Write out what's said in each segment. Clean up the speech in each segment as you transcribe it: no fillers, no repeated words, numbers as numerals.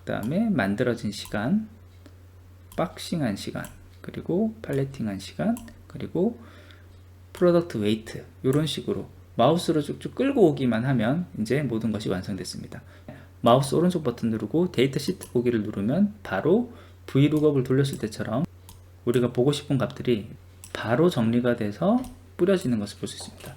그 다음에 만들어진 시간, 박싱한 시간, 그리고 팔레팅한 시간, 그리고 프로덕트 웨이트, 이런 식으로 마우스로 쭉쭉 끌고 오기만 하면 이제 모든 것이 완성됐습니다. 마우스 오른쪽 버튼 누르고 데이터 시트 보기를 누르면 바로 VLOOKUP을 돌렸을 때처럼 우리가 보고 싶은 값들이 바로 정리가 돼서 뿌려지는 것을 볼 수 있습니다.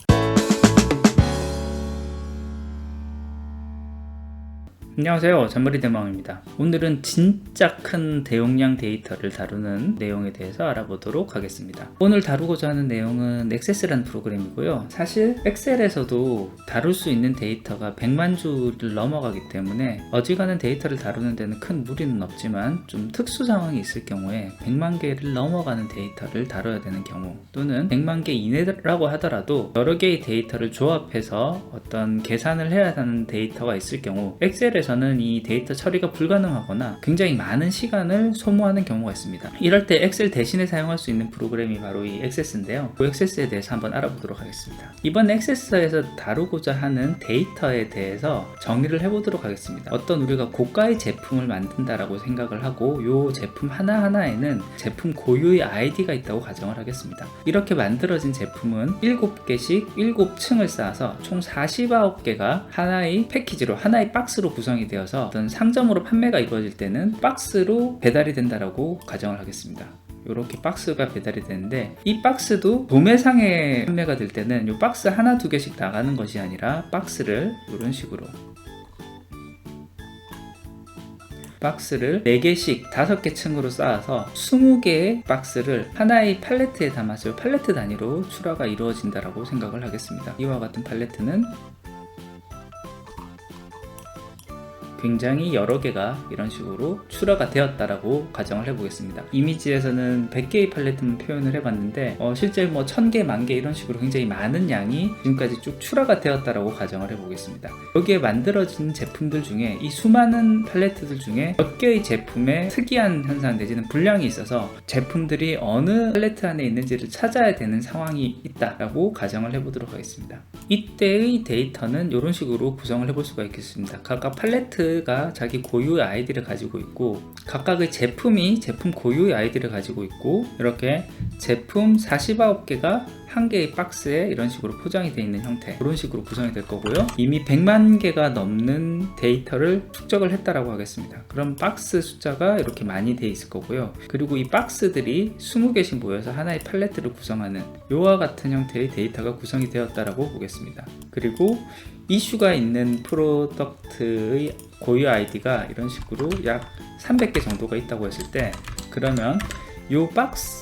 안녕하세요, 잔머리 대망입니다. 오늘은 진짜 큰 대용량 데이터를 다루는 내용에 대해서 알아보도록 하겠습니다. 오늘 다루고자 하는 내용은 액세스라는 프로그램이고요. 사실 엑셀에서도 다룰 수 있는 데이터가 100만 주를 넘어가기 때문에 어지간한 데이터를 다루는 데는 큰 무리는 없지만 좀 특수 상황이 있을 경우에 100만 개를 넘어가는 데이터를 다뤄야 되는 경우, 또는 100만 개 이내라고 하더라도 여러 개의 데이터를 조합해서 어떤 계산을 해야 하는 데이터가 있을 경우, 엑셀에서 저는 이 데이터 처리가 불가능하거나 굉장히 많은 시간을 소모하는 경우가 있습니다. 이럴 때 엑셀 대신에 사용할 수 있는 프로그램이 바로 이 액세스인데요. 그 액세스에 대해서 한번 알아보도록 하겠습니다. 이번 액세스에서 다루고자 하는 데이터에 대해서 정의를 해보도록 하겠습니다. 어떤 우리가 고가의 제품을 만든다라고 생각을 하고 이 제품 하나하나에는 제품 고유의 아이디가 있다고 가정을 하겠습니다. 이렇게 만들어진 제품은 7개씩 7층을 쌓아서 총 49개가 하나의 패키지로, 하나의 박스로 구성이 되어서 어떤 상점으로 판매가 이루어질 때는 박스로 배달이 된다라고 가정을 하겠습니다. 이렇게 박스가 배달이 되는데, 이 박스도 도매상에 판매가 될 때는 이 박스 하나 두 개씩 나가는 것이 아니라 박스를 이런 식으로 박스를 4개씩 5개 층으로 쌓아서 20개의 박스를 하나의 팔레트에 담아서 팔레트 단위로 출하가 이루어진다라고 생각을 하겠습니다. 이와 같은 팔레트는 굉장히 여러 개가 이런 식으로 출하가 되었다라고 가정을 해보겠습니다. 이미지에서는 100개의 팔레트만 표현을 해봤는데 실제 1000개, 10,000개 이런 식으로 굉장히 많은 양이 지금까지 쭉 출하가 되었다라고 가정을 해보겠습니다. 여기에 만들어진 제품들 중에 이 수많은 팔레트들 중에 몇 개의 제품에 특이한 현상 내지는 불량이 있어서 제품들이 어느 팔레트 안에 있는지를 찾아야 되는 상황이 있다라고 가정을 해보도록 하겠습니다. 이때의 데이터는 이런 식으로 구성을 해볼 수가 있겠습니다. 각각 팔레트 가 자기 고유의 아이디를 가지고 있고, 각각의 제품이 제품 고유의 아이디를 가지고 있고, 이렇게 제품 49개가 한 개의 박스에 이런 식으로 포장이 되어 있는 형태, 이런 식으로 구성이 될 거고요. 이미 100만 개가 넘는 데이터를 축적을 했다라고 하겠습니다. 그럼 박스 숫자가 이렇게 많이 되어 있을 거고요. 그리고 이 박스들이 20개씩 모여서 하나의 팔레트를 구성하는 이와 같은 형태의 데이터가 구성이 되었다라고 보겠습니다. 그리고 이슈가 있는 프로덕트의 고유 아이디가 이런 식으로 약 300개 정도가 있다고 했을 때, 그러면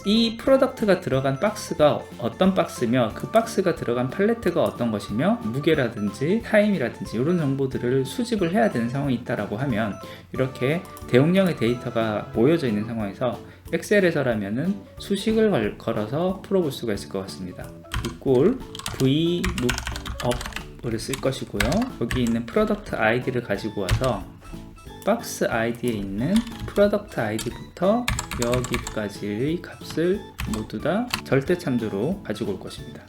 이 프로덕트가 들어간 박스가 어떤 박스며 그 박스가 들어간 팔레트가 어떤 것이며 무게라든지 타임이라든지 이런 정보들을 수집을 해야 되는 상황이 있다라고 하면, 이렇게 대용량의 데이터가 모여져 있는 상황에서 엑셀에서라면은 수식을 걸어서 풀어볼 수가 있을 것 같습니다. equal VLOOKUP을 쓸 것이고요. 여기 있는 프로덕트 아이디를 가지고 와서 박스 아이디에 있는 프로덕트 아이디부터 여기까지의 값을 모두 다 절대 참조로 가지고 올 것입니다.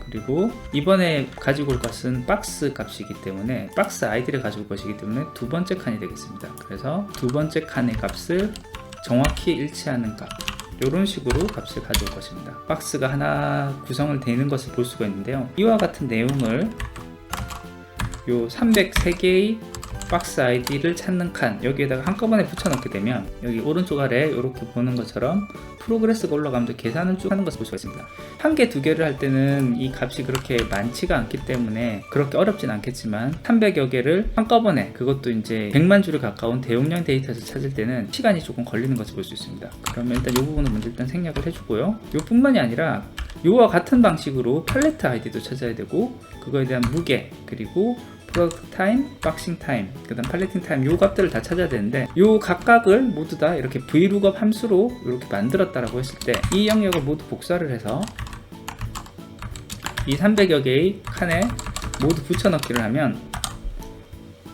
그리고 이번에 가지고 올 것은 박스 값이기 때문에, 박스 아이디를 가지고 올 것이기 때문에 두 번째 칸이 되겠습니다. 그래서 두 번째 칸의 값을 정확히 일치하는 값, 이런 식으로 값을 가져올 것입니다. 박스가 하나 구성을 되는 것을 볼 수가 있는데요. 이와 같은 내용을 요 303개의 박스 아이디를 찾는 칸, 여기에다가 한꺼번에 붙여넣게 되면 여기 오른쪽 아래 이렇게 보는 것처럼 프로그레스가 올라가면서 계산을 쭉 하는 것을 볼 수가 있습니다. 한 개, 두 개를 할 때는 이 값이 그렇게 많지가 않기 때문에 그렇게 어렵진 않겠지만 300여 개를 한꺼번에, 그것도 이제 100만 주를 가까운 대용량 데이터에서 찾을 때는 시간이 조금 걸리는 것을 볼 수 있습니다. 그러면 일단 이 부분은 먼저 일단 생략을 해주고요. 이 뿐만이 아니라 이와 같은 방식으로 팔레트 아이디도 찾아야 되고, 그거에 대한 무게, 그리고 프로덕트 타임, 박싱 타임, 그 다음 팔레팅 타임, 요 값들을 다 찾아야 되는데, 요 각각을 모두 다 이렇게 VLOOKUP 함수로 이렇게 만들었다라고 했을 때 이 영역을 모두 복사를 해서 이 300여 개의 칸에 모두 붙여넣기를 하면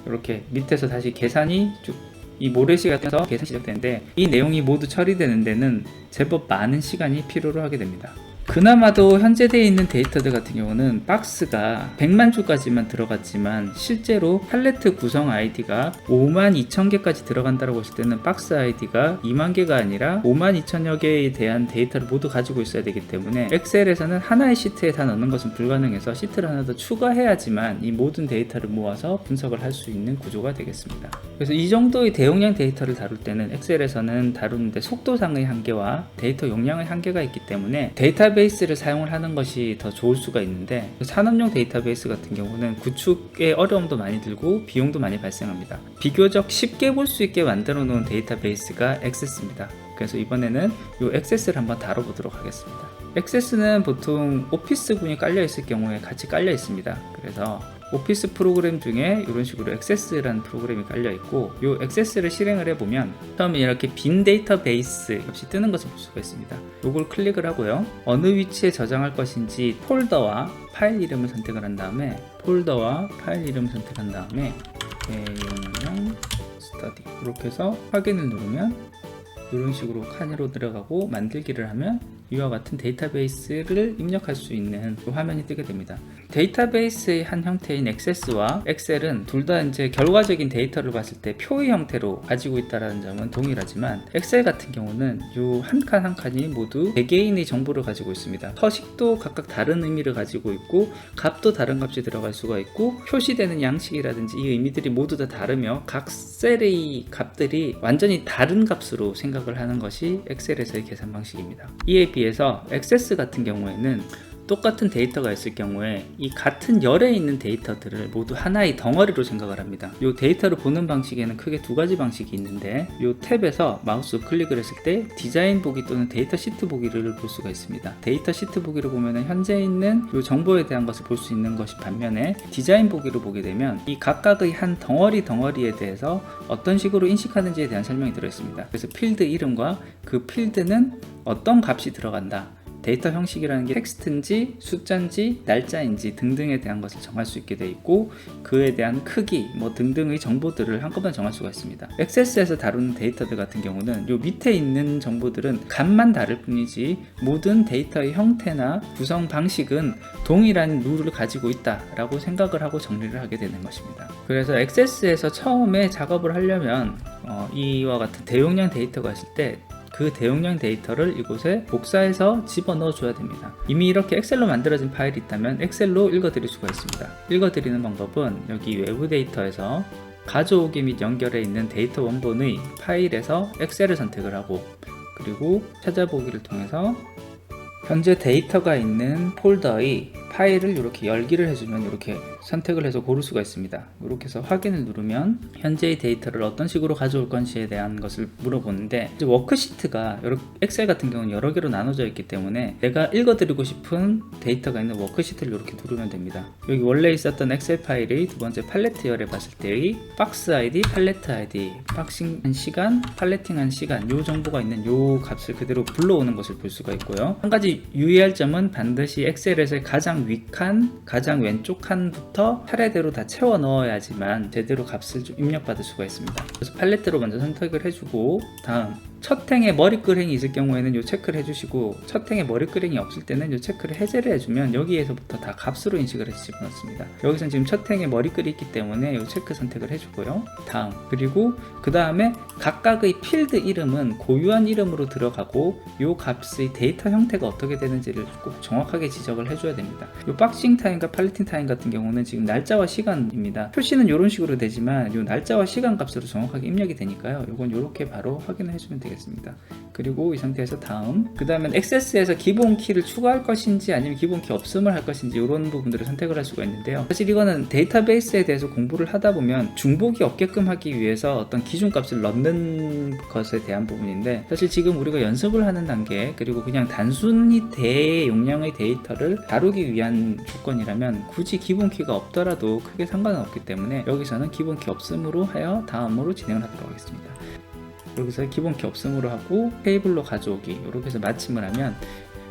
이렇게 밑에서 다시 계산이 쭉 이 모래시가 떠서 계산이 시작되는데, 이 내용이 모두 처리되는 데는 제법 많은 시간이 필요로 하게 됩니다. 그나마도 현재 되어 있는 데이터들 같은 경우는 박스가 100만 줄까지만 들어갔지만 실제로 팔레트 구성 아이디가 52,000개까지 들어간다고 했을 때는 박스 아이디가 2만 개가 아니라 52,000여 개에 대한 데이터를 모두 가지고 있어야 되기 때문에 엑셀에서는 하나의 시트에 다 넣는 것은 불가능해서 시트를 하나 더 추가해야지만 이 모든 데이터를 모아서 분석을 할 수 있는 구조가 되겠습니다. 그래서 이 정도의 대용량 데이터를 다룰 때는 엑셀에서는 다루는데 속도상의 한계와 데이터 용량의 한계가 있기 때문에 데이터베이스를 사용을 하는 것이 더 좋을 수가 있는데, 산업용 데이터베이스 같은 경우는 구축에 어려움도 많이 들고 비용도 많이 발생합니다. 비교적 쉽게 볼 수 있게 만들어 놓은 데이터베이스가 액세스입니다. 그래서 이번에는 이 액세스를 한번 다뤄보도록 하겠습니다. 액세스는 보통 오피스군이 깔려 있을 경우에 같이 깔려 있습니다. 그래서 오피스 프로그램 중에 이런 식으로 액세스라는 프로그램이 깔려 있고, 이 액세스를 실행을 해보면 처음에 이렇게 빈 데이터베이스 값이 뜨는 것을 볼 수가 있습니다. 이걸 클릭을 하고요, 어느 위치에 저장할 것인지 폴더와 파일 이름을 선택을 한 다음에 폴더와 파일 이름을 선택한 다음에 대용량 스터디 이렇게 해서 확인을 누르면 이런 식으로 칸으로 들어가고 만들기를 하면 이와 같은 데이터베이스를 입력할 수 있는 화면이 뜨게 됩니다. 데이터베이스의 한 형태인 액세스와 엑셀은 둘 다 이제 결과적인 데이터를 봤을 때 표의 형태로 가지고 있다는 점은 동일하지만, 엑셀 같은 경우는 이 한 칸 한 칸이 모두 개개인의 정보를 가지고 있습니다. 서식도 각각 다른 의미를 가지고 있고, 값도 다른 값이 들어갈 수가 있고, 표시되는 양식이라든지 이 의미들이 모두 다 다르며 각 셀의 값들이 완전히 다른 값으로 생각을 하는 것이 엑셀에서의 계산 방식입니다. 이에 비해서 액세스 같은 경우에는 똑같은 데이터가 있을 경우에 이 같은 열에 있는 데이터들을 모두 하나의 덩어리로 생각을 합니다. 이 데이터를 보는 방식에는 크게 두 가지 방식이 있는데, 이 탭에서 마우스 클릭을 했을 때 디자인 보기 또는 데이터 시트 보기를 볼 수가 있습니다. 데이터 시트 보기를 보면 현재 있는 이 정보에 대한 것을 볼 수 있는 것이 반면에, 디자인 보기를 보게 되면 이 각각의 한 덩어리에 대해서 어떤 식으로 인식하는지에 대한 설명이 들어있습니다. 그래서 필드 이름과 그 필드는 어떤 값이 들어간다, 데이터 형식이라는 게 텍스트인지 숫자인지 날짜인지 등등에 대한 것을 정할 수 있게 되어 있고, 그에 대한 크기 등등의 정보들을 한꺼번에 정할 수가 있습니다. 액세스에서 다루는 데이터들 같은 경우는 요 밑에 있는 정보들은 값만 다를 뿐이지 모든 데이터의 형태나 구성 방식은 동일한 룰을 가지고 있다라고 생각을 하고 정리를 하게 되는 것입니다. 그래서 액세스에서 처음에 작업을 하려면 이와 같은 대용량 데이터가 있을 때 그 대용량 데이터를 이곳에 복사해서 집어넣어 줘야 됩니다. 이미 이렇게 엑셀로 만들어진 파일이 있다면 엑셀로 읽어드릴 수가 있습니다. 읽어드리는 방법은 여기 외부 데이터에서 가져오기 및 연결해 있는 데이터 원본의 파일에서 엑셀을 선택을 하고, 그리고 찾아보기를 통해서 현재 데이터가 있는 폴더의 파일을 이렇게 열기를 해주면 이렇게 선택을 해서 고를 수가 있습니다. 이렇게 해서 확인을 누르면 현재의 데이터를 어떤 식으로 가져올 건지에 대한 것을 물어보는데, 이제 워크시트가 엑셀 같은 경우는 여러 개로 나눠져 있기 때문에 내가 읽어드리고 싶은 데이터가 있는 워크시트를 이렇게 누르면 됩니다. 여기 원래 있었던 엑셀 파일의 두 번째 팔레트열에 봤을 때의 박스 아이디, 팔레트 아이디, 박싱한 시간, 팔레팅한 시간, 요 정보가 있는 요 값을 그대로 불러오는 것을 볼 수가 있고요. 한 가지 유의할 점은 반드시 엑셀에서의 가장 윗칸, 가장 왼쪽 칸부터 차례대로 다 채워 넣어야지만 제대로 값을 좀 입력받을 수가 있습니다. 그래서 팔레트로 먼저 선택을 해주고, 다음 첫 행에 머리끄랭이 있을 경우에는 요 체크를 해주시고, 첫 행에 머리끄랭이 없을 때는 요 체크를 해제를 해주면 여기에서부터 다 값으로 인식을 해서 집어넣습니다. 여기서는 지금 첫 행에 머리끄이 있기 때문에 요 체크 선택을 해주고요. 다음, 그리고 그 다음에 각각의 필드 이름은 고유한 이름으로 들어가고, 요 값의 데이터 형태가 어떻게 되는지를 꼭 정확하게 지적을 해줘야 됩니다. 요 박싱 타임과 팔레팅 타임 같은 경우는 지금 날짜와 시간입니다. 표시는 이런 식으로 되지만 요 날짜와 시간 값으로 정확하게 입력이 되니까요. 요건 요렇게 바로 확인을 해주면 되겠습니다. 그리고 이 상태에서 다음, 그 다음엔 액세스에서 기본 키를 추가할 것인지 아니면 기본 키 없음을 할 것인지 이런 부분들을 선택을 할 수가 있는데요. 사실 이거는 데이터베이스에 대해서 공부를 하다 보면 중복이 없게끔 하기 위해서 어떤 기준값을 넣는 것에 대한 부분인데, 사실 지금 우리가 연습을 하는 단계, 그리고 그냥 단순히 대용량의 데이터를 다루기 위한 조건이라면 굳이 기본 키가 없더라도 크게 상관은 없기 때문에 여기서는 기본 키 없음으로 하여 다음으로 진행을 하도록 하겠습니다. 여기서 기본 키 없음으로 하고 테이블로 가져오기 이렇게 해서 마침을 하면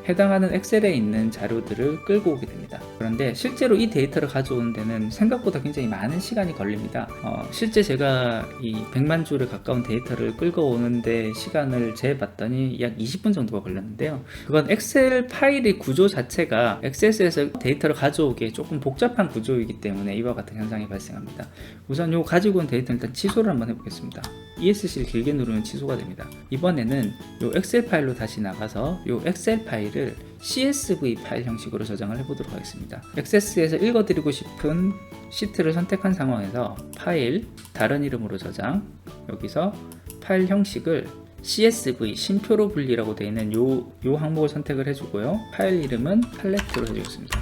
해당하는 엑셀에 있는 자료들을 끌고 오게 됩니다. 그런데 실제로 이 데이터를 가져오는 데는 생각보다 굉장히 많은 시간이 걸립니다. 실제 제가 이 100만 주를 가까운 데이터를 끌고 오는데 시간을 재봤더니 약 20분 정도가 걸렸는데요. 그건 엑셀 파일의 구조 자체가 XS에서 데이터를 가져오기에 조금 복잡한 구조이기 때문에 이와 같은 현상이 발생합니다. 우선 요 가지고 온 데이터는 일단 취소를 한번 해보겠습니다. ESC를 길게 누르면 취소가 됩니다. 이번에는 요 엑셀 파일로 다시 나가서 요 엑셀 파일을 CSV 파일 형식으로 저장을 해보도록 하겠습니다. XS에서 읽어드리고 싶은 시트를 선택한 상황에서 파일, 다른 이름으로 저장, 여기서 파일 형식을 CSV, 심표로 분리라고 되어 있는 요 항목을 선택을 해주고요. 파일 이름은 팔레트로 해주겠습니다.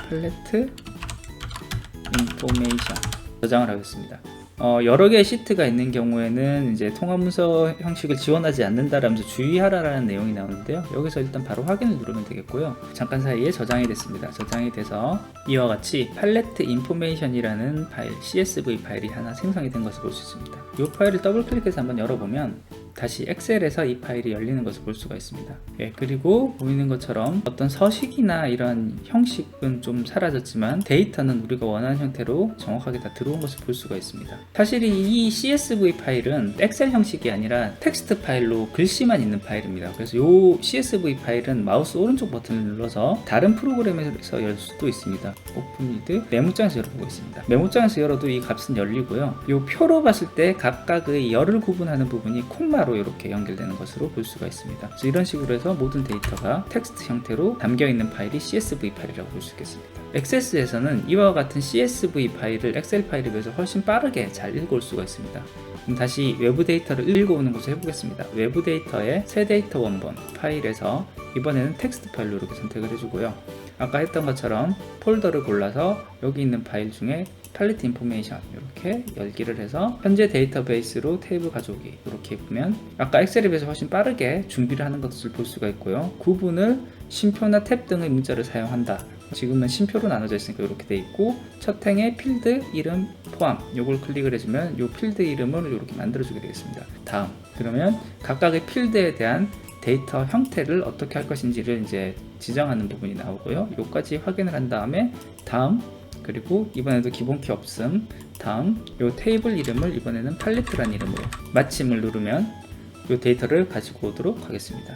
팔레트 인포메이션 저장을 하겠습니다. 여러 개의 시트가 있는 경우에는 이제 통합문서 형식을 지원하지 않는다라면서 주의하라라는 내용이 나오는데요. 여기서 일단 바로 확인을 누르면 되겠고요. 잠깐 사이에 저장이 됐습니다. 저장이 돼서 이와 같이 팔레트 인포메이션이라는 파일, CSV 파일이 하나 생성이 된 것을 볼 수 있습니다. 이 파일을 더블 클릭해서 한번 열어보면 다시 엑셀에서 이 파일이 열리는 것을 볼 수가 있습니다. 그리고 보이는 것처럼 어떤 서식이나 이런 형식은 좀 사라졌지만 데이터는 우리가 원하는 형태로 정확하게 다 들어온 것을 볼 수가 있습니다. 사실 이 CSV 파일은 엑셀 형식이 아니라 텍스트 파일로 글씨만 있는 파일입니다. 그래서 이 CSV 파일은 마우스 오른쪽 버튼을 눌러서 다른 프로그램에서 열 수도 있습니다. 오픈 위드 메모장에서 열어보겠습니다. 메모장에서 열어도 이 값은 열리고요. 이 표로 봤을 때 각각의 열을 구분하는 부분이 콤마로 이렇게 연결되는 것으로 볼 수가 있습니다. 그래서 이런 식으로 해서 모든 데이터가 텍스트 형태로 담겨있는 파일이 CSV 파일이라고 볼 수 있겠습니다. XS에서는 이와 같은 CSV 파일을 엑셀 파일에 비해서 훨씬 빠르게 잘 읽어올 수가 있습니다. 그럼 다시 외부 데이터를 읽어오는 것을 해보겠습니다. 외부 데이터의 새 데이터 원본 파일에서 이번에는 텍스트 파일로 이렇게 선택을 해주고요. 아까 했던 것처럼 폴더를 골라서 여기 있는 파일 중에 팔레트 인포메이션 이렇게 열기를 해서 현재 데이터베이스로 테이블 가져오기 이렇게 보면 아까 엑셀에 비해서 훨씬 빠르게 준비를 하는 것을 볼 수가 있고요. 구분을 쉼표나 탭 등의 문자를 사용한다. 지금은 쉼표로 나눠져 있으니까 이렇게 돼 있고 첫 행에 필드 이름 포함 요걸 클릭을 해주면 요 필드 이름을 이렇게 만들어주게 되겠습니다. 다음 그러면 각각의 필드에 대한 데이터 형태를 어떻게 할 것인지를 이제 지정하는 부분이 나오고요. 요까지 확인을 한 다음에 다음 그리고 이번에도 기본키 없음 다음 요 테이블 이름을 이번에는 팔레트란 이름으로 마침을 누르면 요 데이터를 가지고 오도록 하겠습니다.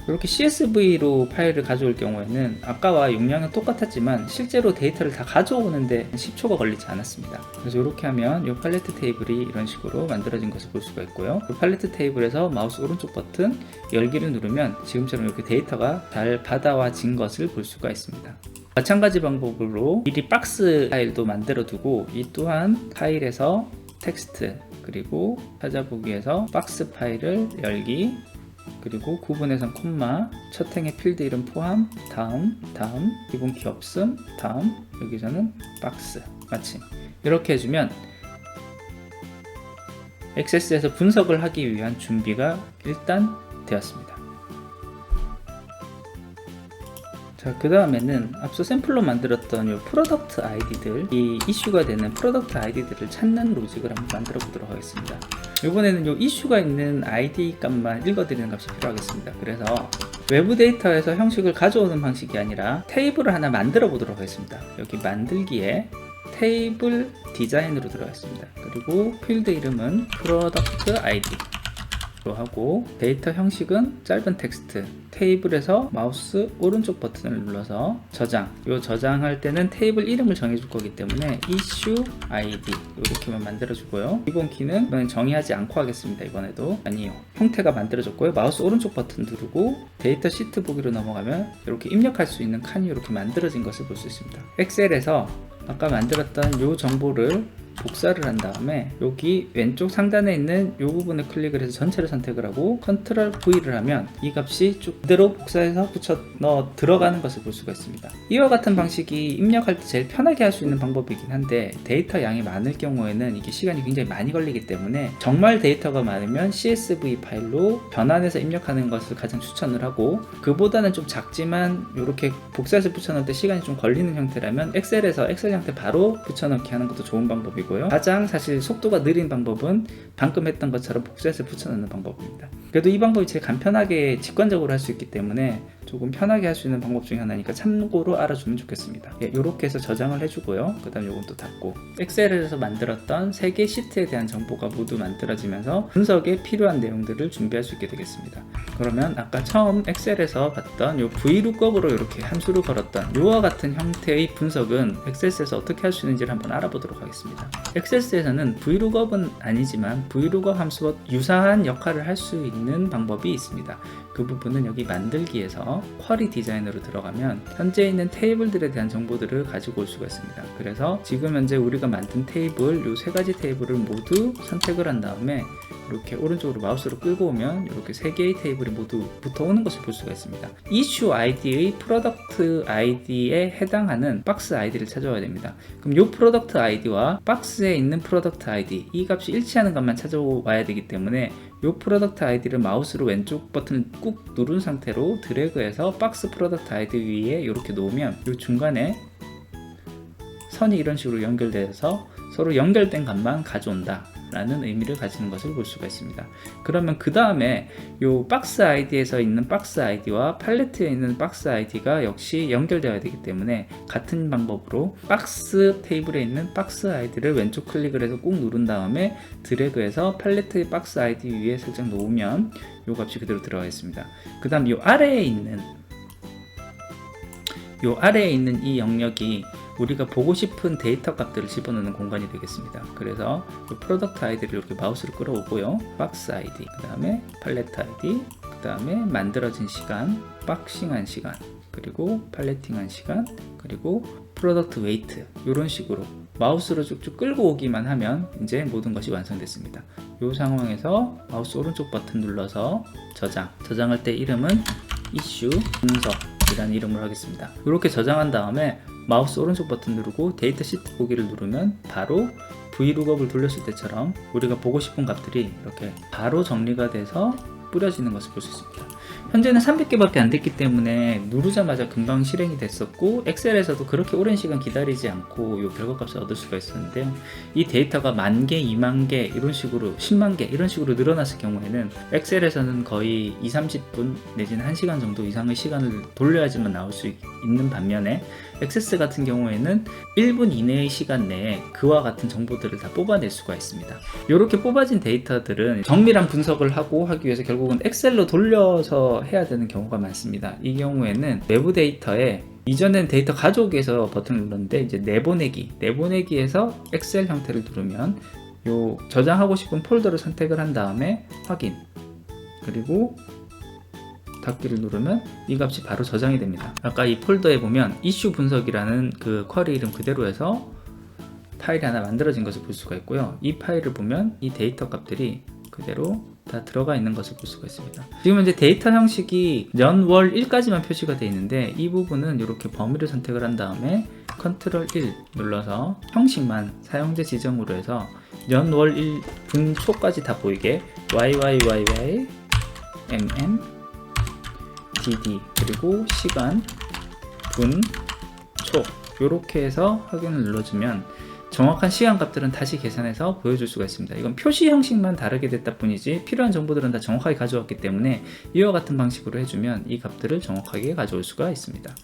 이렇게 CSV로 파일을 가져올 경우에는 아까와 용량은 똑같았지만 실제로 데이터를 다 가져오는데 10초가 걸리지 않았습니다. 그래서 이렇게 하면 이 팔레트 테이블이 이런 식으로 만들어진 것을 볼 수가 있고요. 이 팔레트 테이블에서 마우스 오른쪽 버튼 열기를 누르면 지금처럼 이렇게 데이터가 잘 받아와진 것을 볼 수가 있습니다. 마찬가지 방법으로 미리 박스 파일도 만들어 두고 이 또한 파일에서 텍스트 그리고 찾아보기에서 박스 파일을 열기 그리고 구분해선 콤마 첫 행의 필드 이름 포함 다음 기본키 없음 다음 여기서는 박스 마침 이렇게 해주면 XS에서 분석을 하기 위한 준비가 일단 되었습니다. 자, 그 다음에는 앞서 샘플로 만들었던 이 프로덕트 아이디들, 이 이슈가 되는 프로덕트 아이디들을 찾는 로직을 한번 만들어 보도록 하겠습니다. 이번에는 이 이슈가 있는 아이디 값만 읽어드리는 값이 필요하겠습니다. 그래서 외부 데이터에서 형식을 가져오는 방식이 아니라 테이블을 하나 만들어 보도록 하겠습니다. 여기 만들기에 테이블 디자인으로 들어가겠습니다. 그리고 필드 이름은 프로덕트 아이디 하고 데이터 형식은 짧은 텍스트 테이블에서 마우스 오른쪽 버튼을 눌러서 저장 이 저장할 때는 테이블 이름을 정해줄 거기 때문에 issue id 이렇게만 만들어 주고요. 기본 키는 이번엔 정의하지 않고 하겠습니다. 이번에도 아니요 형태가 만들어졌고요. 마우스 오른쪽 버튼 누르고 데이터 시트 보기로 넘어가면 이렇게 입력할 수 있는 칸이 이렇게 만들어진 것을 볼 수 있습니다. 엑셀에서 아까 만들었던 이 정보를 복사를 한 다음에 여기 왼쪽 상단에 있는 이 부분을 클릭을 해서 전체를 선택을 하고 컨트롤 V를 하면 이 값이 쭉 그대로 복사해서 붙여 넣어 들어가는 것을 볼 수가 있습니다. 이와 같은 방식이 입력할 때 제일 편하게 할 수 있는 방법이긴 한데 데이터 양이 많을 경우에는 이게 시간이 굉장히 많이 걸리기 때문에 정말 데이터가 많으면 CSV 파일로 변환해서 입력하는 것을 가장 추천을 하고 그보다는 좀 작지만 이렇게 복사해서 붙여넣을 때 시간이 좀 걸리는 형태라면 엑셀에서 엑셀 형태 바로 붙여넣기 하는 것도 좋은 방법이고 방법이고요. 가장 사실 속도가 느린 방법은 방금 했던 것처럼 복사해서 붙여넣는 방법입니다. 그래도 이 방법이 제일 간편하게 직관적으로 할 수 있기 때문에 조금 편하게 할 수 있는 방법 중에 하나니까 참고로 알아주면 좋겠습니다. 이렇게 해서 저장을 해주고요. 그 다음 요건 또 닫고, 엑셀에서 만들었던 3개 시트에 대한 정보가 모두 만들어지면서 분석에 필요한 내용들을 준비할 수 있게 되겠습니다. 그러면 아까 처음 엑셀에서 봤던 요 VLOOKUP으로 이렇게 함수를 걸었던 요와 같은 형태의 분석은 엑셀에서 어떻게 할 수 있는지를 한번 알아보도록 하겠습니다. 엑셀에서는 VLOOKUP은 아니지만 VLOOKUP 함수와 유사한 역할을 할 수 있는 방법이 있습니다. 그 부분은 여기 만들기에서 쿼리 디자인으로 들어가면 현재 있는 테이블들에 대한 정보들을 가지고 올 수가 있습니다. 그래서 지금 현재 우리가 만든 테이블, 요 3가지 테이블을 모두 선택을 한 다음에 이렇게 오른쪽으로 마우스로 끌고 오면 이렇게 3개의 테이블이 모두 붙어 오는 것을 볼 수가 있습니다. 이슈 아이디의 프로덕트 아이디에 해당하는 박스 아이디를 찾아와야 됩니다. 그럼 이 프로덕트 아이디와 박스에 있는 프로덕트 아이디, 이 값이 일치하는 것만 찾아와야 되기 때문에 이 프로덕트 아이디를 마우스로 왼쪽 버튼을 꾹 누른 상태로 드래그해서 박스 프로덕트 아이디 위에 이렇게 놓으면 이 중간에 선이 이런 식으로 연결돼서 서로 연결된 값만 가져온다 라는 의미를 가지는 것을 볼 수가 있습니다. 그러면 그 다음에 이 박스 아이디에서 있는 박스 아이디와 팔레트에 있는 박스 아이디가 역시 연결되어야 되기 때문에 같은 방법으로 박스 테이블에 있는 박스 아이디를 왼쪽 클릭을 해서 꾹 누른 다음에 드래그해서 팔레트의 박스 아이디 위에 살짝 놓으면 이 값이 그대로 들어가 있습니다. 그 다음 이 아래에 있는 이 영역이 우리가 보고 싶은 데이터 값들을 집어넣는 공간이 되겠습니다. 그래서 이 프로덕트 아이디를 이렇게 마우스로 끌어오고요. 박스 아이디, 그 다음에 팔레트 아이디, 그 다음에 만들어진 시간, 박싱한 시간, 그리고 팔레팅한 시간, 그리고 프로덕트 웨이트, 이런 식으로 마우스로 쭉쭉 끌고 오기만 하면 이제 모든 것이 완성됐습니다. 이 상황에서 마우스 오른쪽 버튼 눌러서 저장할 때 이름은 이슈 분석이라는 이름으로 하겠습니다. 이렇게 저장한 다음에 마우스 오른쪽 버튼 누르고 데이터 시트 보기를 누르면 바로 VLOOKUP을 돌렸을 때처럼 우리가 보고 싶은 값들이 이렇게 바로 정리가 돼서 뿌려지는 것을 볼 수 있습니다. 현재는 300개밖에 안 됐기 때문에 누르자마자 금방 실행이 됐었고, 엑셀에서도 그렇게 오랜 시간 기다리지 않고 이 결과값을 얻을 수가 있었는데요. 이 데이터가 10,000개, 20,000개 이런 식으로 100,000개 이런 식으로 늘어났을 경우에는 엑셀에서는 거의 20-30분 내지는 1시간 정도 이상의 시간을 돌려야지만 나올 수 있는 반면에 액세스 같은 경우에는 1분 이내의 시간 내에 그와 같은 정보들을 다 뽑아낼 수가 있습니다. 이렇게 뽑아진 데이터들은 정밀한 분석을 하기 위해서 결국은 엑셀로 돌려서 해야 되는 경우가 많습니다. 이 경우에는 내부 데이터에 이전엔 데이터 가져오기 위해서 버튼을 눌렀는데 이제 내보내기에서 엑셀 형태를 누르면 요 저장하고 싶은 폴더를 선택을 한 다음에 확인, 그리고 닫기를 누르면 이 값이 바로 저장이 됩니다. 아까 이 폴더에 보면 이슈 분석이라는 그 쿼리 이름 그대로 해서 파일이 하나 만들어진 것을 볼 수가 있고요. 이 파일을 보면 이 데이터 값들이 그대로 다 들어가 있는 것을 볼 수가 있습니다. 지금 현재 데이터 형식이 년, 월, 일까지만 표시가 되어 있는데 이 부분은 이렇게 범위를 선택을 한 다음에 컨트롤 1 눌러서 형식만 사용자 지정으로 해서 년, 월, 일, 분, 초까지 다 보이게 YYYY MM DD 그리고 시간, 분, 초 이렇게 해서 확인을 눌러주면 정확한 시간 값들은 다시 계산해서 보여줄 수가 있습니다. 이건 표시 형식만 다르게 됐다 뿐이지 필요한 정보들은 다 정확하게 가져왔기 때문에 이와 같은 방식으로 해주면 이 값들을 정확하게 가져올 수가 있습니다.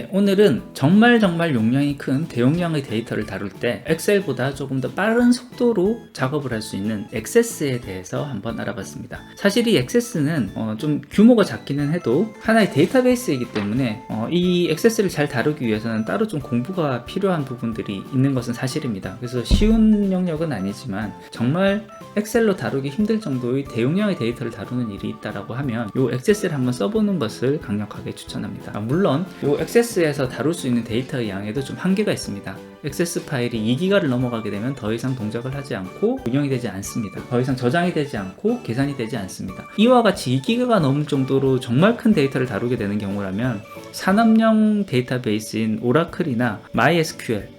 오늘은 정말 용량이 큰 대용량의 데이터를 다룰 때 엑셀보다 조금 더 빠른 속도로 작업을 할 수 있는 액세스에 대해서 한번 알아봤습니다. 사실 이 액세스는 좀 규모가 작기는 해도 하나의 데이터베이스이기 때문에 이 액세스를 잘 다루기 위해서는 따로 좀 공부가 필요한 부분들이 있는 것은 사실입니다. 그래서 쉬운 영역은 아니지만 정말 엑셀로 다루기 힘들 정도의 대용량의 데이터를 다루는 일이 있다라고 하면 이 액세스를 한번 써보는 것을 강력하게 추천합니다. 물론 이 액세스에서 다룰 수 있는 데이터의 양에도 좀 한계가 있습니다. 액세스 파일이 2기가를 넘어가게 되면 더 이상 동작을 하지 않고 운영이 되지 않습니다. 더 이상 저장이 되지 않고 계산이 되지 않습니다. 이와 같이 2기가가 넘을 정도로 정말 큰 데이터를 다루게 되는 경우라면 산업용 데이터베이스인 오라클이나 MySQL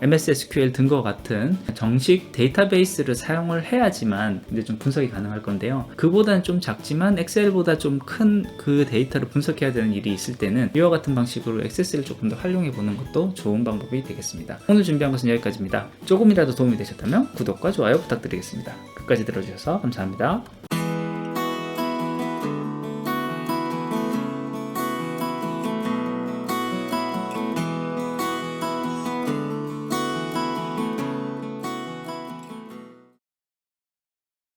MS SQL 등과 같은 정식 데이터베이스를 사용을 해야지만 이제 좀 분석이 가능할 건데요. 그보다는 좀 작지만 엑셀보다 좀 큰 그 데이터를 분석해야 되는 일이 있을 때는 이와 같은 방식으로 액세스를 조금 더 활용해 보는 것도 좋은 방법이 되겠습니다. 오늘 준비한 것은 여기까지입니다. 조금이라도 도움이 되셨다면 구독과 좋아요 부탁드리겠습니다. 끝까지 들어주셔서 감사합니다.